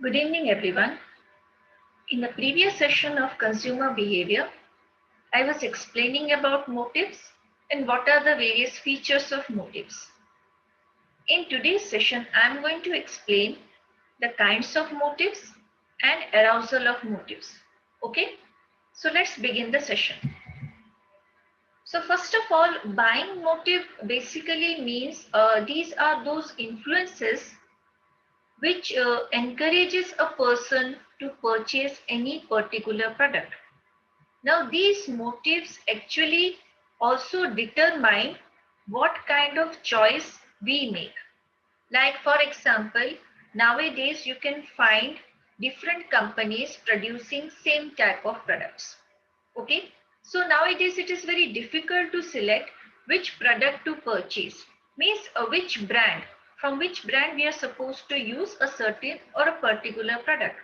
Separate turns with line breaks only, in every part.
Good evening, everyone. In the previous session of consumer behavior, I was explaining about motives and what are the various features of motives. In today's session, I am going to explain the kinds of motives and arousal of motives. Okay, so let's begin the session. So first of all, buying motive basically means these are those influences which encourages a person to purchase any particular product. Now, these motives actually also determine what kind of choice we make. Like, for example, nowadays you can find different companies producing same type of products. Okay, so nowadays it is very difficult to select which product to purchase, means which brand, from which brand we are supposed to use a certain or a particular product,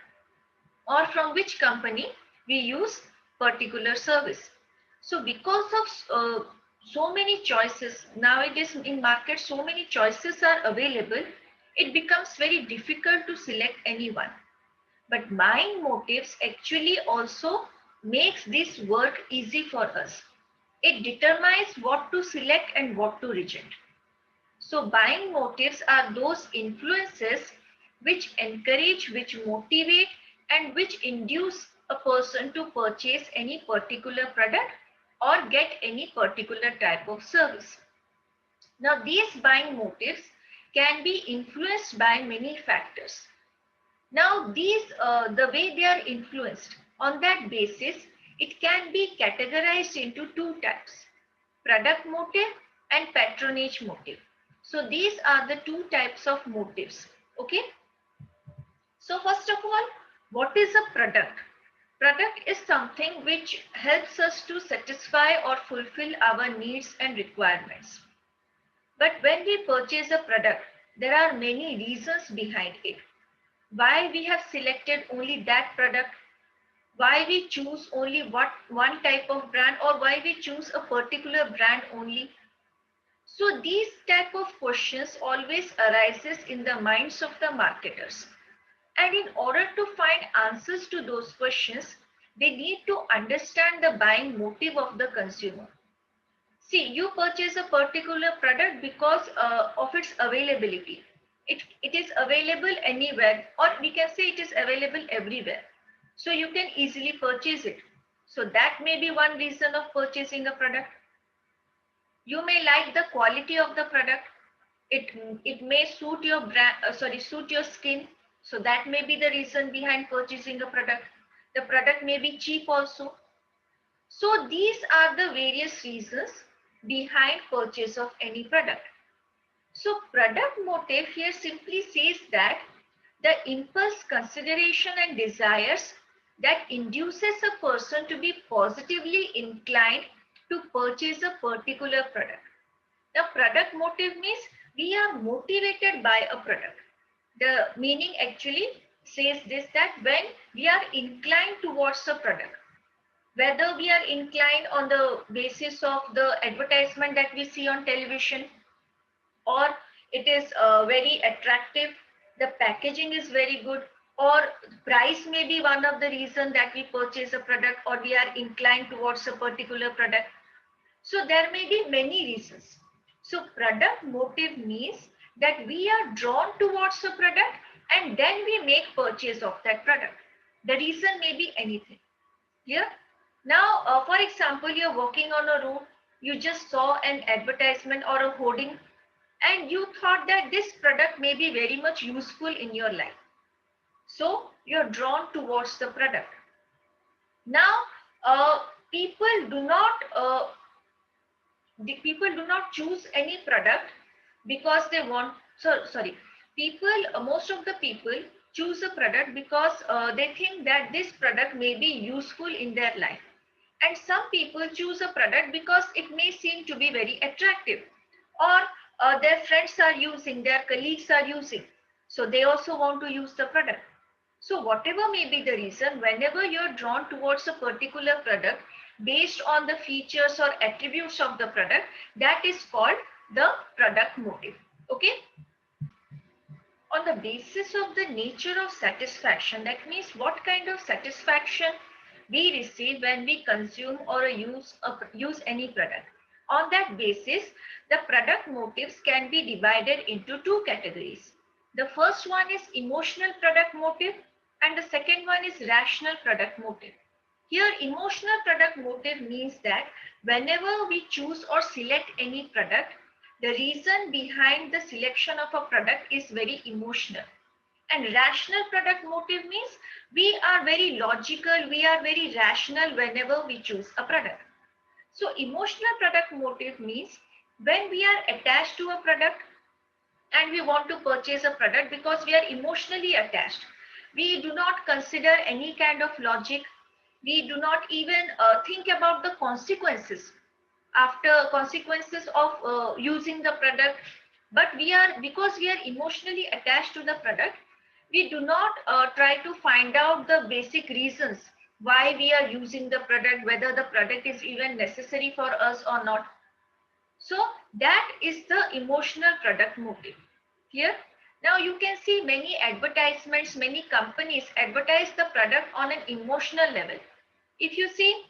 or from which company we use particular service. So because of so many choices nowadays in market, so many choices are available, it becomes very difficult to select anyone. But buying motives actually also makes this work easy for us. It determines what to select and what to reject. So buying motives are those influences which encourage, which motivate, and which induce a person to purchase any particular product or get any particular type of service. Now these buying motives can be influenced by many factors. Now the way they are influenced, on that basis, it can be categorized into two types: product motive and patronage motive. So these are the two types of motives. Okay. So first of all, what is a product? Product is something which helps us to satisfy or fulfill our needs and requirements. But when we purchase a product, there are many reasons behind it. Why we have selected only that product, why we choose only one type of brand, or why we choose a particular brand only. So these type of questions always arises in the minds of the marketers. And in order to find answers to those questions, they need to understand the buying motive of the consumer. See, you purchase a particular product because of its availability. It is available anywhere, or we can say it is available everywhere. So you can easily purchase it. So that may be one reason of purchasing a product. You may like the quality of the product. It may suit your suit your skin. So that may be the reason behind purchasing a product. The product may be cheap also. So these are the various reasons behind purchase of any product. So product motive here simply says that the impulse, consideration and desires that induces a person to be positively inclined to purchase a particular product. The product motive means we are motivated by a product. The meaning actually says this, that when we are inclined towards a product, whether we are inclined on the basis of the advertisement that we see on television, or it is very attractive, the packaging is very good, or price may be one of the reason that we purchase a product or we are inclined towards a particular product. So there may be many reasons. So product motive means that we are drawn towards a product and then we make purchase of that product. The reason may be anything. Clear? Now, for example, you're walking on a road, you just saw an advertisement or a hoarding, and you thought that this product may be very much useful in your life. So you're drawn towards the product. Now, people do not choose any product because they want. Most of the people choose a product because they think that this product may be useful in their life. And some people choose a product because it may seem to be very attractive, or their friends are using, their colleagues are using, so they also want to use the product. So whatever may be the reason, whenever you're drawn towards a particular product based on the features or attributes of the product, that is called the product motive. Okay. On the basis of the nature of satisfaction, that means what kind of satisfaction we receive when we consume or use any product. On that basis, the product motives can be divided into two categories. The first one is emotional product motive and the second one is rational product motive. Here, emotional product motive means that whenever we choose or select any product, the reason behind the selection of a product is very emotional. And rational product motive means we are very logical, we are very rational whenever we choose a product. So emotional product motive means when we are attached to a product and we want to purchase a product because we are emotionally attached. We do not consider any kind of logic. We do not even think about the consequences of using the product. But because we are emotionally attached to the product, we do not try to find out the basic reasons why we are using the product, whether the product is even necessary for us or not. So that is the emotional product motive. Here, now you can see many advertisements, many companies advertise the product on an emotional level. If you see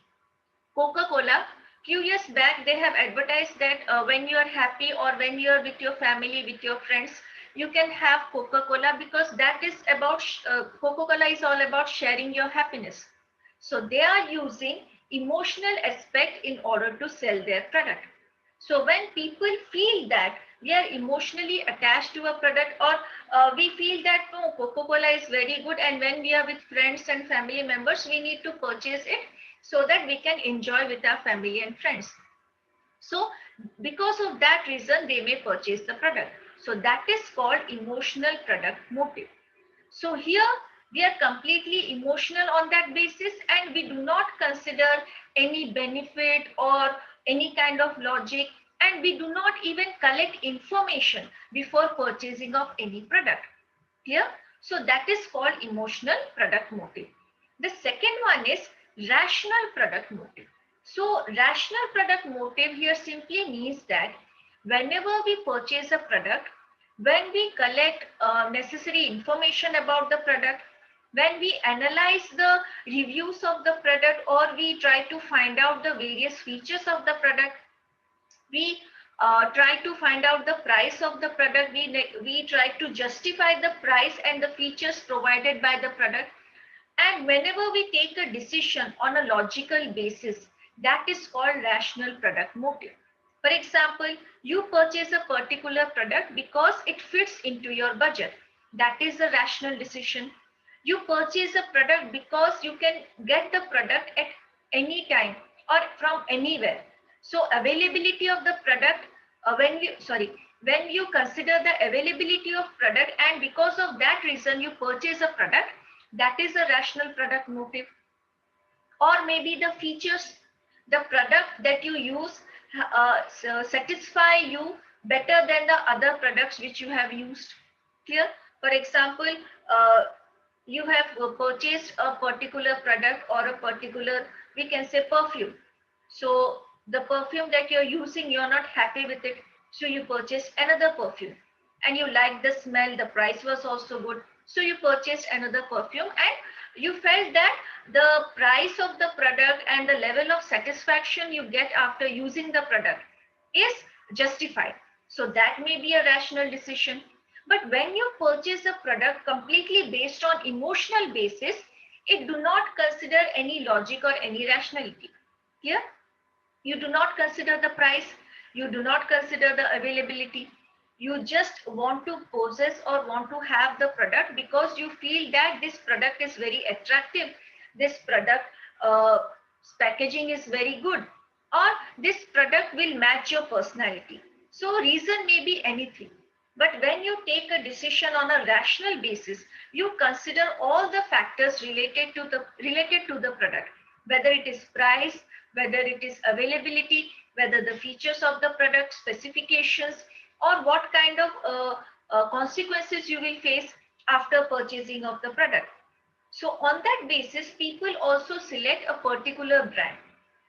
Coca-Cola, few years back they have advertised that when you are happy or when you are with your family, with your friends, you can have Coca-Cola because that is about Coca-Cola is all about sharing your happiness. So they are using emotional aspect in order to sell their product. So when people feel that we are emotionally attached to a product, or we feel that no, Coca-Cola is very good, and when we are with friends and family members, we need to purchase it so that we can enjoy with our family and friends. So because of that reason, they may purchase the product. So that is called emotional product motive. So here we are completely emotional on that basis, and we do not consider any benefit or any kind of logic, and we do not even collect information before purchasing of any product. Clear? So that is called emotional product motive. The second one is rational product motive. So rational product motive here simply means that whenever we purchase a product, when we collect necessary information about the product, when we analyze the reviews of the product, or we try to find out the various features of the product, we try to find out the price of the product, we try to justify the price and the features provided by the product, and whenever we take a decision on a logical basis, that is called rational product motive. For example, you purchase a particular product because it fits into your budget. That is a rational decision. You purchase a product because you can get the product at any time or from anywhere. So availability of the product, when you consider the availability of product, and because of that reason you purchase a product, that is a rational product motive. Or maybe the features, the product that you use satisfy you better than the other products which you have used. Clear? For example, you have purchased a particular product or a particular, we can say, perfume. So the perfume that you're using, you're not happy with it, so you purchase another perfume, and you like the smell, the price was also good, so you purchased another perfume, and you felt that the price of the product and the level of satisfaction you get after using the product is justified. So that may be a rational decision. But when you purchase a product completely based on emotional basis, it do not consider any logic or any rationality. Clear? You do not consider the price, you do not consider the availability. You just want to possess or want to have the product because you feel that this product is very attractive, this product packaging is very good, or this product will match your personality. So reason may be anything. But when you take a decision on a rational basis, you consider all the factors related to the product, whether it is price, whether it is availability, whether the features of the product, specifications, or what kind of consequences you will face after purchasing of the product. So on that basis, people also select a particular brand.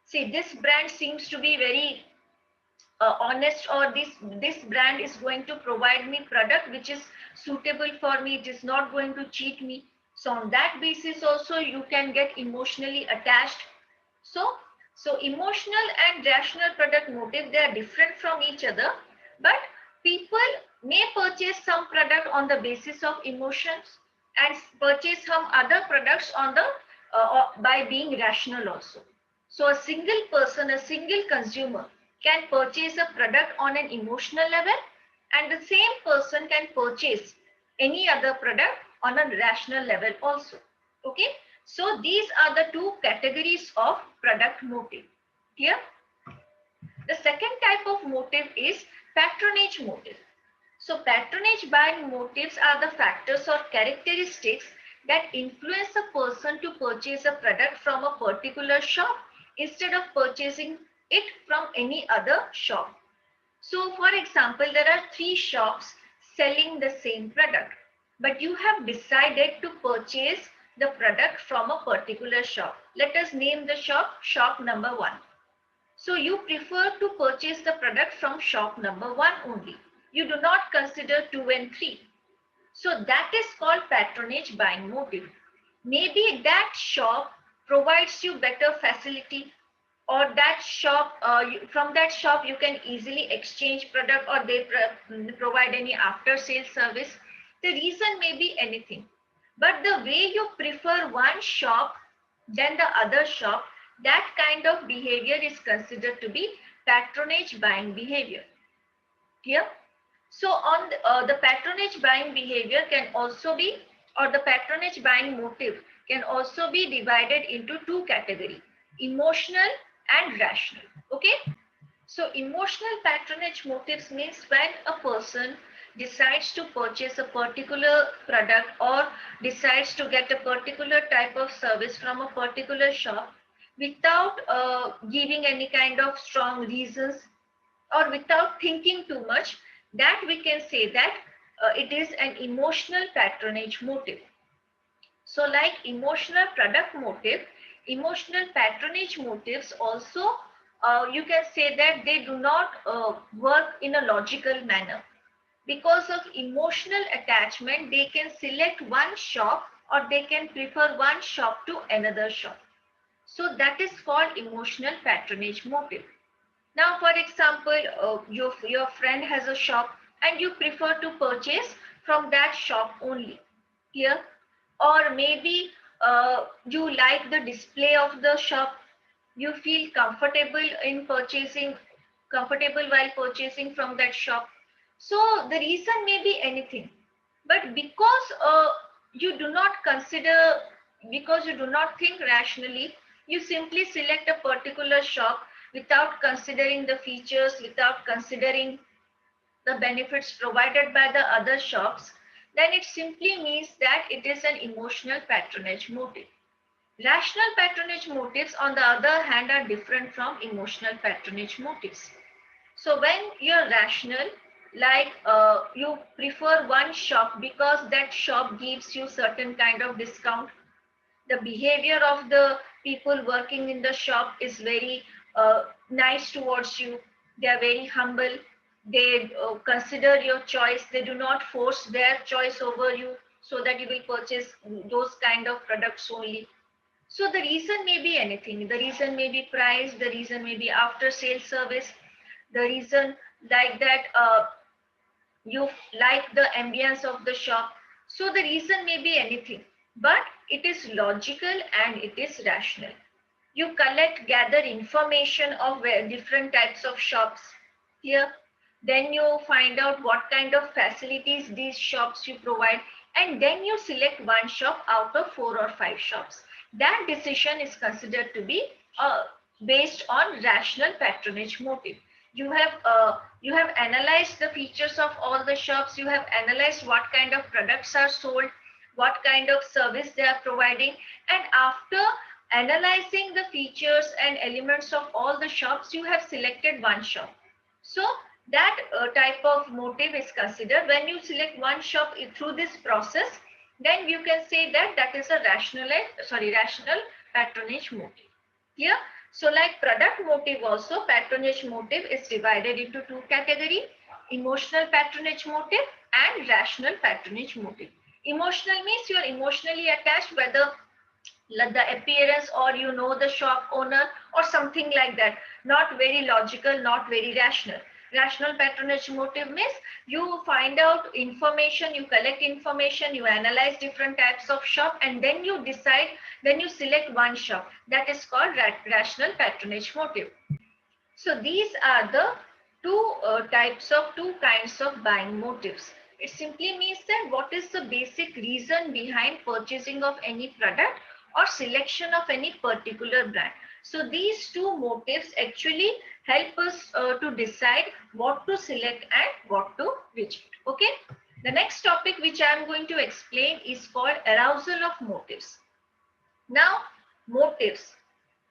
See, this brand seems to be very honest, or this brand is going to provide me product which is suitable for me, it is not going to cheat me. So on that basis also you can get emotionally attached. So emotional and rational product motive, they are different from each other, but people may purchase some product on the basis of emotions and purchase some other products on the by being rational also. So a single person, a single consumer can purchase a product on an emotional level, and the same person can purchase any other product on a rational level also. Okay, so these are the two categories of product motive. Clear? The second type of motive is patronage motive. So patronage buying motives are the factors or characteristics that influence a person to purchase a product from a particular shop instead of purchasing it from any other shop. So for example, there are three shops selling the same product, but you have decided to purchase the product from a particular shop. Let us name the shop number 1. So you prefer to purchase the product from shop number 1 only. You do not consider 2 and 3. So that is called patronage buying motive. Maybe that shop provides you better facility, or that shop, from that shop you can easily exchange product, or they provide any after sales service. The reason may be anything, but the way you prefer one shop than the other shop, that kind of behavior is considered to be patronage buying behavior. Here, so on the patronage buying behavior can also be, or the patronage buying motive can also be divided into two categories: emotional and rational. Okay, so emotional patronage motives means when a person decides to purchase a particular product or decides to get a particular type of service from a particular shop without giving any kind of strong reasons, or without thinking too much, that we can say that it is an emotional patronage motive. So like emotional product motive, emotional patronage motives also, you can say that they do not work in a logical manner. Because of emotional attachment, they can select one shop or they can prefer one shop to another shop. So that is called emotional patronage motive. Now, for example, your friend has a shop and you prefer to purchase from that shop only. Here, or maybe you like the display of the shop, you feel comfortable while purchasing from that shop. So the reason may be anything, but because you do not consider, because you do not think rationally, you simply select a particular shop without considering the features, without considering the benefits provided by the other shops, then it simply means that it is an emotional patronage motive. Rational patronage motives, on the other hand, are different from emotional patronage motives. So when you're rational, like you prefer one shop because that shop gives you certain kind of discount, the behavior of the people working in the shop is very nice towards you, they are very humble, they consider your choice, they do not force their choice over you so that you will purchase those kind of products only. So the reason may be anything, the reason may be price, the reason may be after sales service, the reason like that you like the ambience of the shop. So the reason may be anything, but it is logical and it is rational. You gather information of different types of shops here. Then you find out what kind of facilities these shops you provide, and then you select one shop out of 4 or 5 shops. That decision is considered to be based on rational patronage motive. You have analyzed the features of all the shops, you have analyzed what kind of products are sold, what kind of service they are providing, and after analyzing the features and elements of all the shops, you have selected one shop. So that type of motive is considered. When you select one shop through this process, then you can say that that is a rational patronage motive. Here, So like product motive also, patronage motive is divided into two categories: emotional patronage motive and rational patronage motive. Emotional means you are emotionally attached, whether like the appearance or you know the shop owner or something like that, not very logical, not very rational. Rational patronage motive means you find out information, you collect information, you analyze different types of shop, and then you decide, then you select one shop. That is called rational patronage motive. So these are the two kinds of buying motives. It simply means that what is the basic reason behind purchasing of any product or selection of any particular brand. So these two motives actually help us to decide what to select and what to reject. Okay. The next topic which I am going to explain is called arousal of motives. Now, motives,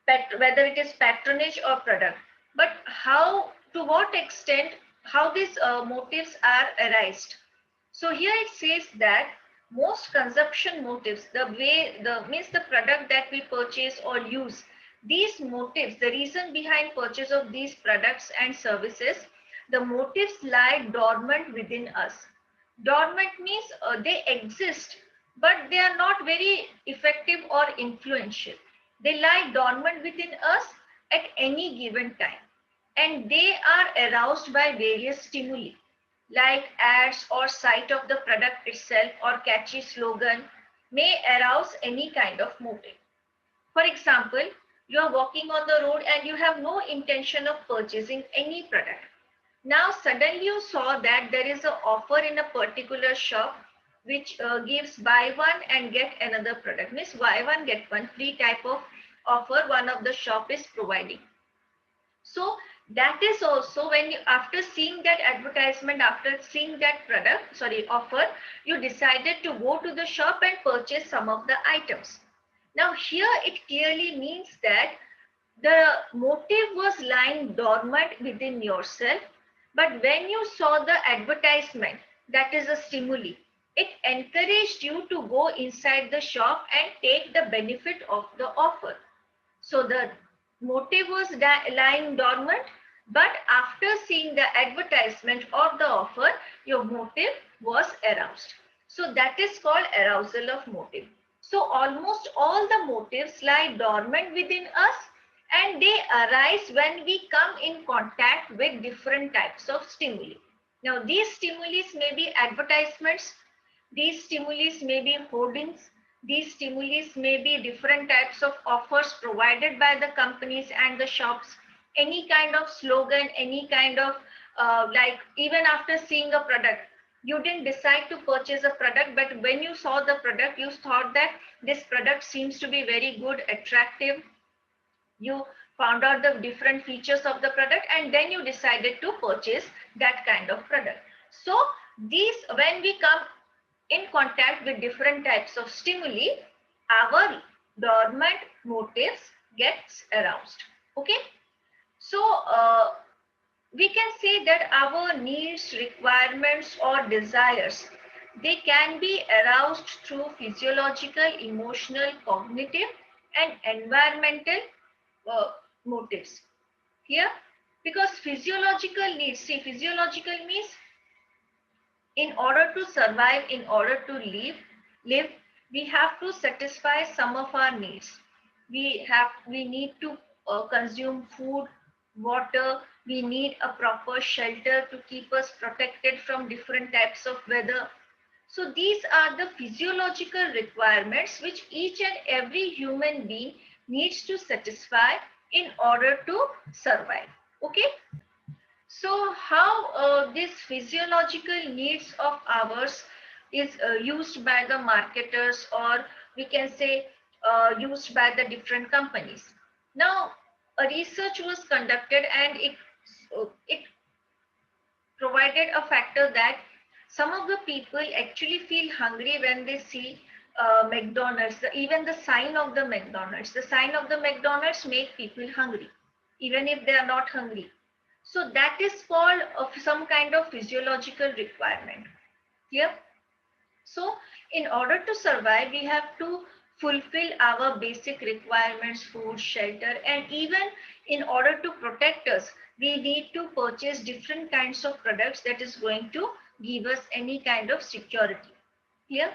whether it is patronage or product, but how, to what extent, how these motives are arised. So here it says that most consumption motives, the way, the means the product that we purchase or use, these motives, the reason behind purchase of these products and services, the motives lie dormant within us. Dormant means they exist, but they are not very effective or influential. They lie dormant within us at any given time, and they are aroused by various stimuli like ads or sight of the product itself or catchy slogan may arouse any kind of motive. For example, you are walking on the road and you have no intention of purchasing any product. Now suddenly you saw that there is an offer in a particular shop which gives buy one and get another product, means buy one get one free type of offer one of the shop is providing. So that is also when you, after seeing that advertisement, after seeing that product, sorry, offer, you decided to go to the shop and purchase some of the items. Now here it clearly means that the motive was lying dormant within yourself, but when you saw the advertisement, that is a stimuli, it encouraged you to go inside the shop and take the benefit of the offer. So the motive was lying dormant, but after seeing the advertisement of the offer, your motive was aroused. So that is called arousal of motive. So almost all the motives lie dormant within us, and they arise when we come in contact with different types of stimuli. Now these stimuli may be advertisements, these stimuli may be hoardings, these stimuli may be different types of offers provided by the companies and the shops, any kind of slogan, any kind of like even after seeing a product, you didn't decide to purchase a product, but when you saw the product, you thought that this product seems to be very good, attractive. You found out the different features of the product and then you decided to purchase that kind of product. So these, when we come in contact with different types of stimuli, our dormant motives gets aroused. Okay. So we can say that our needs, requirements or desires, they can be aroused through physiological, emotional, cognitive and environmental motives here, because physiological needs, see, physiological means in order to survive, in order to live, we have to satisfy some of our needs. We need to consume food, water, we need a proper shelter to keep us protected from different types of weather. So these are the physiological requirements which each and every human being needs to satisfy in order to survive. Okay. So how this physiological needs of ours is used by the marketers, or we can say used by the different companies. Now a research was conducted and it provided a factor that some of the people actually feel hungry when they see McDonald's. Even the sign of the McDonald's, the sign of the McDonald's make people hungry, even if they are not hungry. So that is called some kind of physiological requirement. Here, so in order to survive, we have to fulfill our basic requirements, food, shelter, and even in order to protect us, we need to purchase different kinds of products that is going to give us any kind of security. Clear?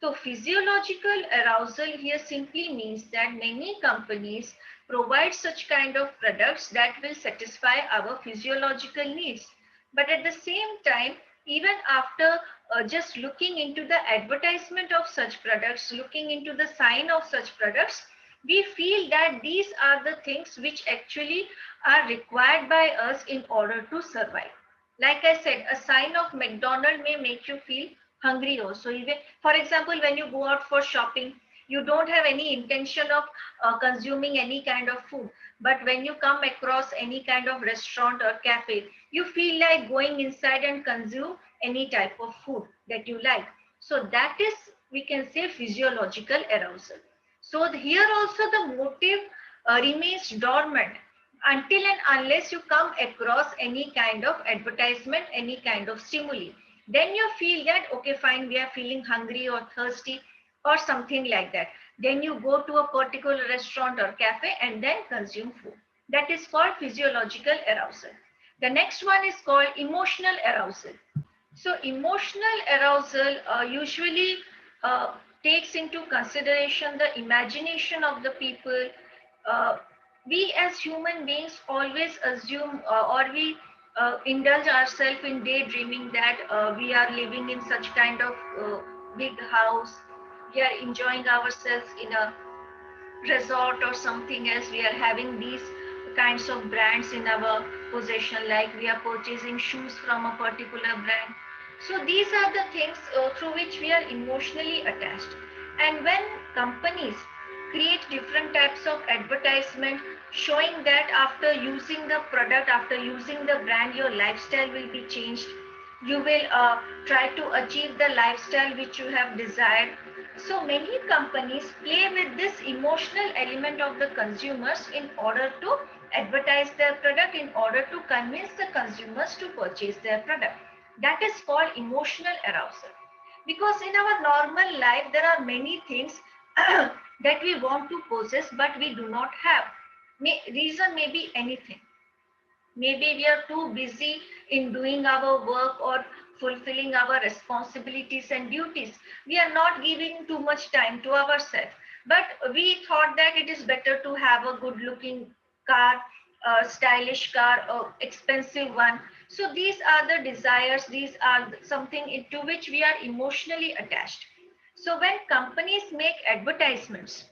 So physiological arousal here simply means that many companies provide such kind of products that will satisfy our physiological needs. But at the same time, even after just looking into the advertisement of such products, looking into the sign of such products, we feel that these are the things which actually are required by us in order to survive. Like I said, a sign of McDonald may make you feel hungry also. Even, for example, when you go out for shopping, you don't have any intention of consuming any kind of food. But when you come across any kind of restaurant or cafe, you feel like going inside and consume any type of food that you like. So that is, we can say, physiological arousal. So here also the motive remains dormant until and unless you come across any kind of advertisement, any kind of stimuli. Then you feel that, okay, fine, we are feeling hungry or thirsty or something like that. Then you go to a particular restaurant or cafe and then consume food. That is called physiological arousal. The next one is called emotional arousal. So emotional arousal usually takes into consideration the imagination of the people. Uh, we as human beings always assume or we indulge ourselves in daydreaming that we are living in such kind of big house. We are enjoying ourselves in a resort or something else. We are having these kinds of brands in our possession, like we are purchasing shoes from a particular brand. So these are the things through which we are emotionally attached. And when companies create different types of advertisement showing that after using the product, after using the brand, your lifestyle will be changed, you will try to achieve the lifestyle which you have desired. So many companies play with this emotional element of the consumers in order to advertise their product, in order to convince the consumers to purchase their product. That is called emotional arousal. Because in our normal life, there are many things that we want to possess, but we do not have. Reason may be anything. Maybe we are too busy in doing our work or fulfilling our responsibilities and duties. We are not giving too much time to ourselves. But we thought that it is better to have a good looking car, a stylish car, a expensive one. So these are the desires, these are something into which we are emotionally attached. So when companies make advertisements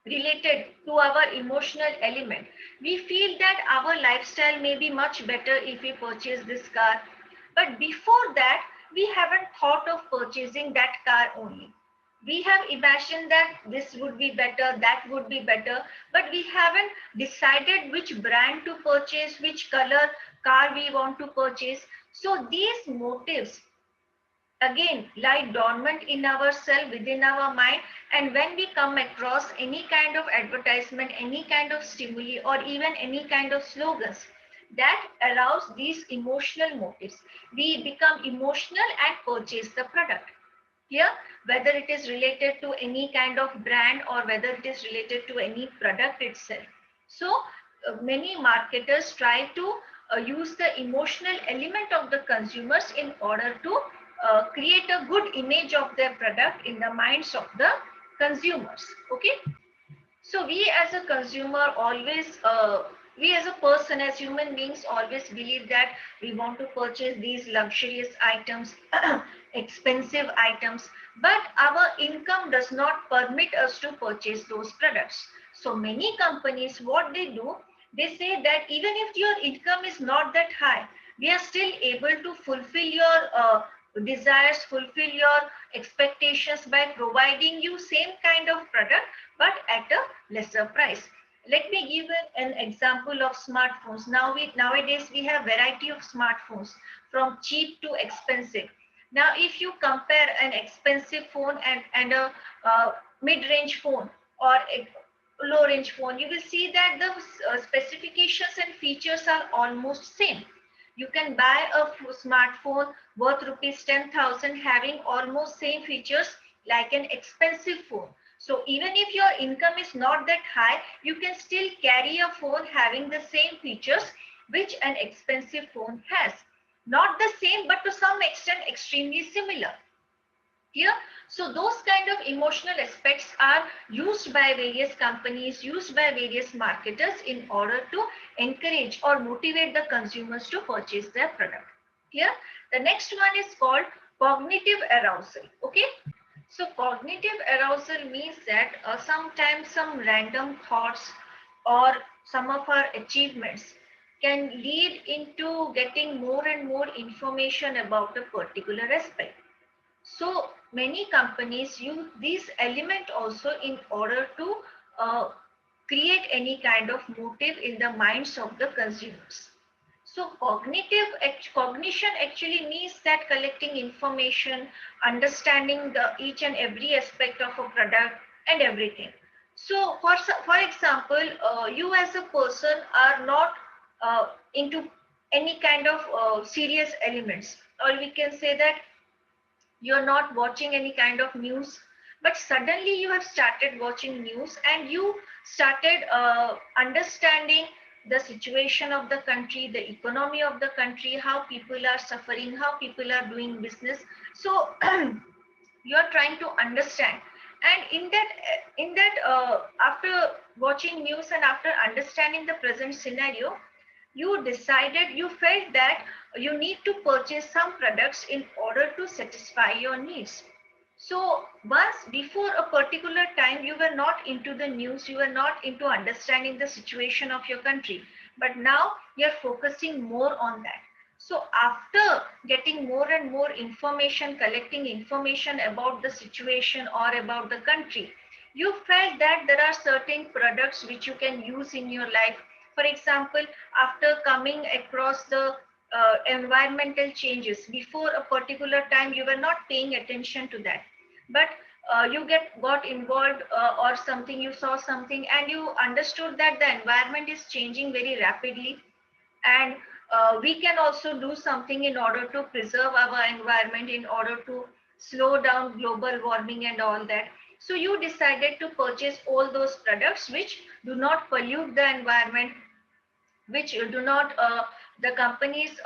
related to our emotional element, we feel that our lifestyle may be much better if we purchase this car. But before that, we haven't thought of purchasing that car only. We have imagined that this would be better, that would be better, but we haven't decided which brand to purchase, which color car we want to purchase. So these motives again lie dormant in ourselves, within our mind, and when we come across any kind of advertisement, any kind of stimuli, or even any kind of slogans that arouse these emotional motives, we become emotional and purchase the product. Here, whether it is related to any kind of brand or whether it is related to any product itself. So many marketers try to use the emotional element of the consumers in order to create a good image of their product in the minds of the consumers. Okay. So we as a consumer always, we as a person, as human beings always believe that we want to purchase these luxurious items, expensive items, but our income does not permit us to purchase those products. So many companies, what they do, they say that even if your income is not that high, we are still able to fulfill your desires, fulfill your expectations by providing you same kind of product but at a lesser price. Let me give an example of smartphones. Nowadays we have variety of smartphones from cheap to expensive. Now, if you compare an expensive phone and a mid-range phone or a low-range phone, you will see that the specifications and features are almost same. You can buy a smartphone worth rupees 10,000 having almost same features like an expensive phone. So even if your income is not that high, you can still carry a phone having the same features which an expensive phone has. Not the same, but to some extent extremely similar. Here, so those kind of emotional aspects are used by various companies, used by various marketers in order to encourage or motivate the consumers to purchase their product. Clear? The next one is called cognitive arousal. Okay. So cognitive arousal means that sometimes some random thoughts or some of our achievements can lead into getting more and more information about a particular aspect. So many companies use this element also in order to uh, create any kind of motive in the minds of the consumers. So cognition actually means that collecting information, understanding the each and every aspect of a product and everything. So for example, you as a person are not into any kind of serious elements, or we can say that you're not watching any kind of news, but suddenly you have started watching news and you started understanding the situation of the country, the economy of the country, how people are suffering, how people are doing business. So you are trying to understand, and in that after watching news and after understanding the present scenario, you felt that you need to purchase some products in order to satisfy your needs. So once before a particular time you were not into the news, you were not into understanding the situation of your country, but now you're focusing more on that. So after getting more and more information, collecting information about the situation or about the country, you felt that there are certain products which you can use in your life. For example, after coming across the environmental changes, before a particular time you were not paying attention to that, but you got involved or something, you saw something and you understood that the environment is changing very rapidly, and we can also do something in order to preserve our environment, in order to slow down global warming and all that. So you decided to purchase all those products which do not pollute the environment, which do not the companies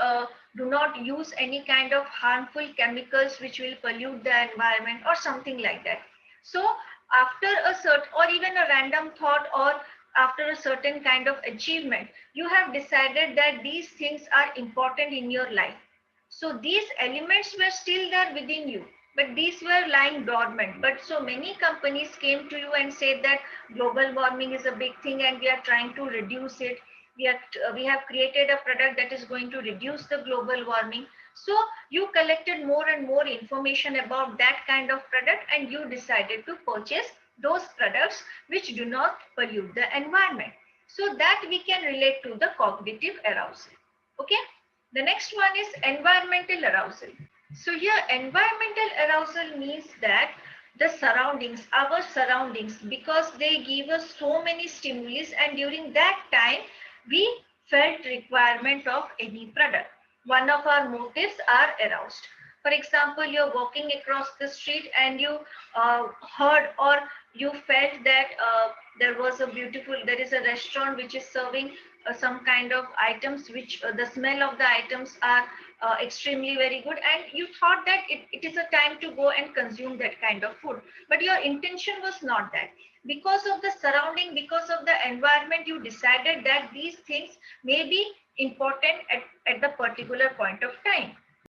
do not use any kind of harmful chemicals which will pollute the environment or something like that. So after a certain or even a random thought, or after a certain kind of achievement, you have decided that these things are important in your life. So these elements were still there within you, but these were lying dormant. But so many companies came to you and said that global warming is a big thing and we are trying to reduce it. We have created a product that is going to reduce the global warming. So you collected more and more information about that kind of product and you decided to purchase those products which do not pollute the environment. So that we can relate to the cognitive arousal. Okay. The next one is environmental arousal. So here environmental arousal means that the surroundings, our surroundings, because they give us so many stimulus, and during that time we felt requirement of any product. One of our motives are aroused. For example, you're walking across the street and you heard or you felt that there is a restaurant which is serving some kind of items which the smell of the items are extremely very good, and you thought that it is a time to go and consume that kind of food, but your intention was not that. Because of the surrounding, because of the environment, you decided that these things may be important at the particular point of time.